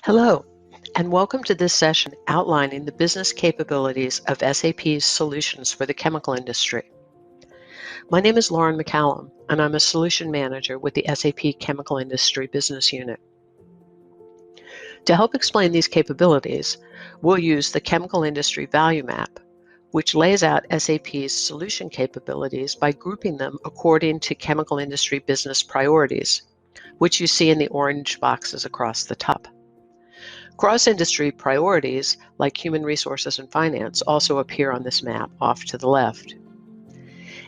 Hello, and welcome to this session outlining the business capabilities of SAP's solutions for the chemical industry. My name is Lauren McCallum, and I'm a solution manager with the SAP Chemical Industry Business Unit. To help explain these capabilities, we'll use the Chemical Industry Value Map, which lays out SAP's solution capabilities by grouping them according to chemical industry business priorities, which you see in the orange boxes across the top. Cross-industry priorities, like human resources and finance, also appear on this map off to the left.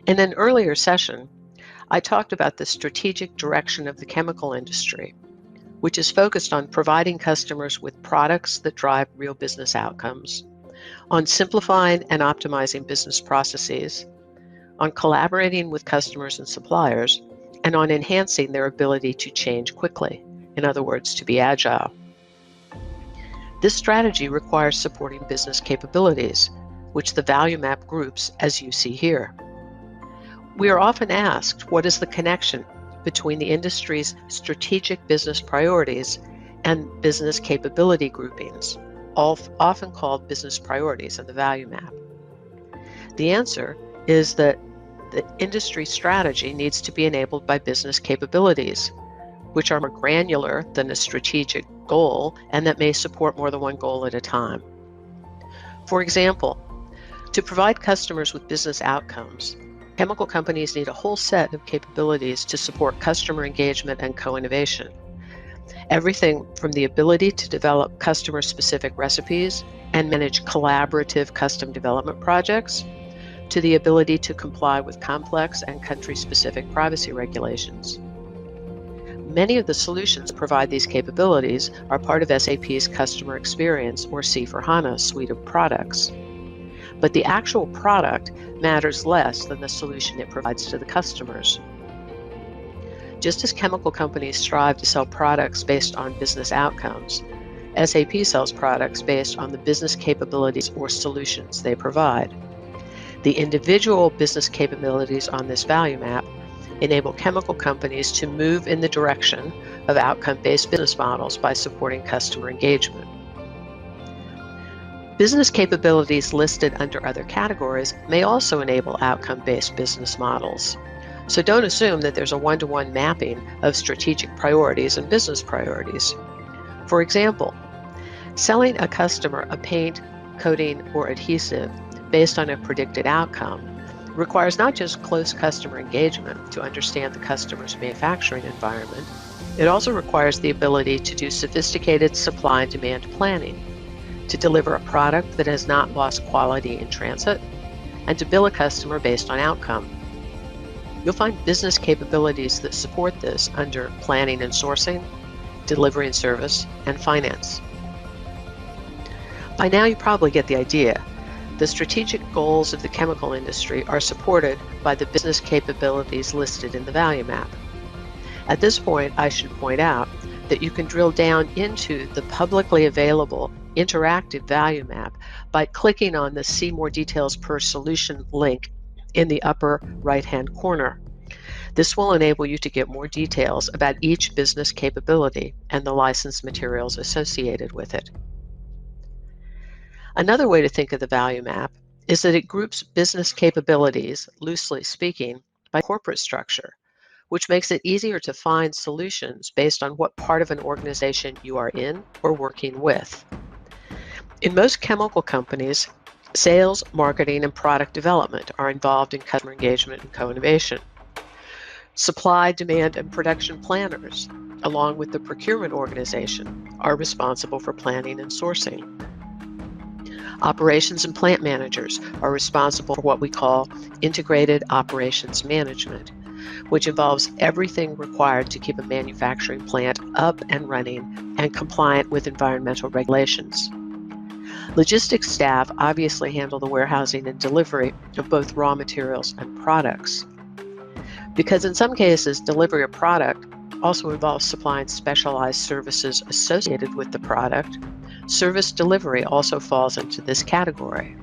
In an earlier session, I talked about the strategic direction of the chemical industry, which is focused on providing customers with products that drive real business outcomes, on simplifying and optimizing business processes, on collaborating with customers and suppliers, and on enhancing their ability to change quickly, in other words, to be agile. This strategy requires supporting business capabilities, which the value map groups as you see here. We are often asked, what is the connection between the industry's strategic business priorities and business capability groupings, often called business priorities in the value map? The answer is that the industry strategy needs to be enabled by business capabilities, which are more granular than a strategic goal and that may support more than one goal at a time. For example, to provide customers with business outcomes, chemical companies need a whole set of capabilities to support customer engagement and co-innovation. Everything from the ability to develop customer-specific recipes and manage collaborative custom development projects, to the ability to comply with complex and country-specific privacy regulations. Many of the solutions that provide these capabilities are part of SAP's Customer Experience, or C/4HANA, suite of products. But the actual product matters less than the solution it provides to the customers. Just as chemical companies strive to sell products based on business outcomes, SAP sells products based on the business capabilities or solutions they provide. The individual business capabilities on this value map enable chemical companies to move in the direction of outcome-based business models by supporting customer engagement. Business capabilities listed under other categories may also enable outcome-based business models. So don't assume that there's a one-to-one mapping of strategic priorities and business priorities. For example, selling a customer a paint, coating, or adhesive based on a predicted outcome requires not just close customer engagement to understand the customer's manufacturing environment, it also requires the ability to do sophisticated supply and demand planning, to deliver a product that has not lost quality in transit, and to bill a customer based on outcome. You'll find business capabilities that support this under planning and sourcing, delivery and service, and finance. By now you probably get the idea. The strategic goals of the chemical industry are supported by the business capabilities listed in the value map. At this point, I should point out that you can drill down into the publicly available interactive value map by clicking on the See More Details Per Solution link in the upper right-hand corner. This will enable you to get more details about each business capability and the licensed materials associated with it. Another way to think of the value map is that it groups business capabilities, loosely speaking, by corporate structure, which makes it easier to find solutions based on what part of an organization you are in or working with. In most chemical companies, sales, marketing, and product development are involved in customer engagement and co-innovation. Supply, demand, and production planners, along with the procurement organization, are responsible for planning and sourcing. Operations and plant managers are responsible for what we call integrated operations management, which involves everything required to keep a manufacturing plant up and running and compliant with environmental regulations. Logistics staff obviously handle the warehousing and delivery of both raw materials and products. Because in some cases, delivery of product also involves supplying specialized services associated with the product, service delivery also falls into this category.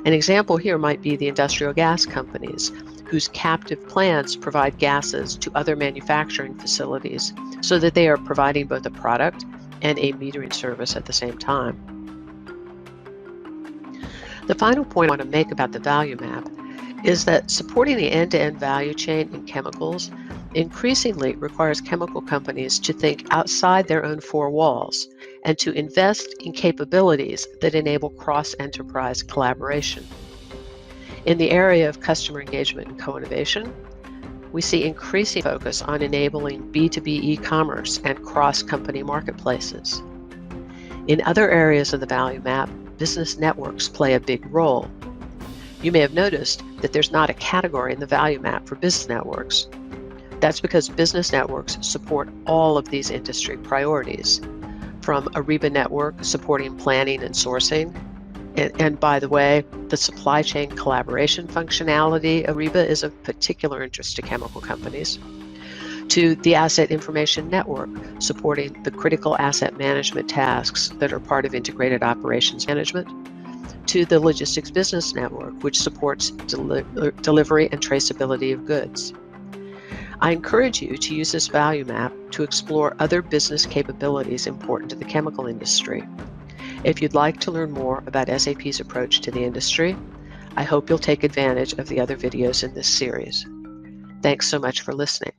An example here might be the industrial gas companies, whose captive plants provide gases to other manufacturing facilities so that they are providing both a product and a metering service at the same time. The final point I want to make about the value map is that supporting the end-to-end value chain in chemicals increasingly requires chemical companies to think outside their own four walls and to invest in capabilities that enable cross-enterprise collaboration. In the area of customer engagement and co-innovation, we see increasing focus on enabling B2B e-commerce and cross-company marketplaces. In other areas of the value map, business networks play a big role. You may have noticed that there's not a category in the value map for business networks. That's because business networks support all of these industry priorities, from Ariba Network supporting planning and sourcing. And by the way, the supply chain collaboration functionality Ariba is of particular interest to chemical companies, to the Asset Information Network supporting the critical asset management tasks that are part of integrated operations management, to the Logistics Business Network, which supports delivery and traceability of goods. I encourage you to use this value map to explore other business capabilities important to the chemical industry. If you'd like to learn more about SAP's approach to the industry, I hope you'll take advantage of the other videos in this series. Thanks so much for listening.